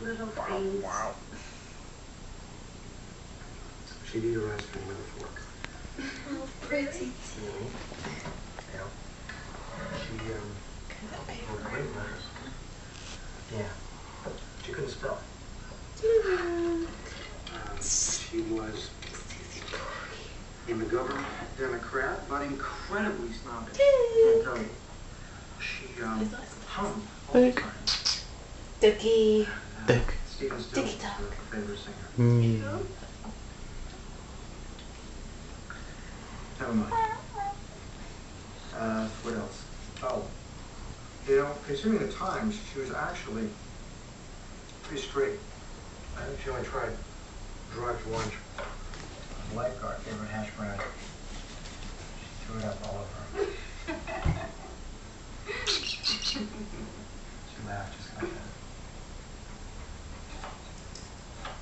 little things. Wow. She'd eat her ice cream with a fork. Oh, pretty. Yeah. She, oh, great letters. Yeah. She couldn't spell. She was a McGovern Democrat, but incredibly snobbish. Can't tell you. She, hummed all the time. Dookie. Stephen Stills was Tick-tock. her favorite singer. Never mind. What else? Oh. You know, considering the times, she was actually pretty straight. I think she only tried drugs once. The lifeguard gave her hash brown. She threw it up all over her. She laughed just like that.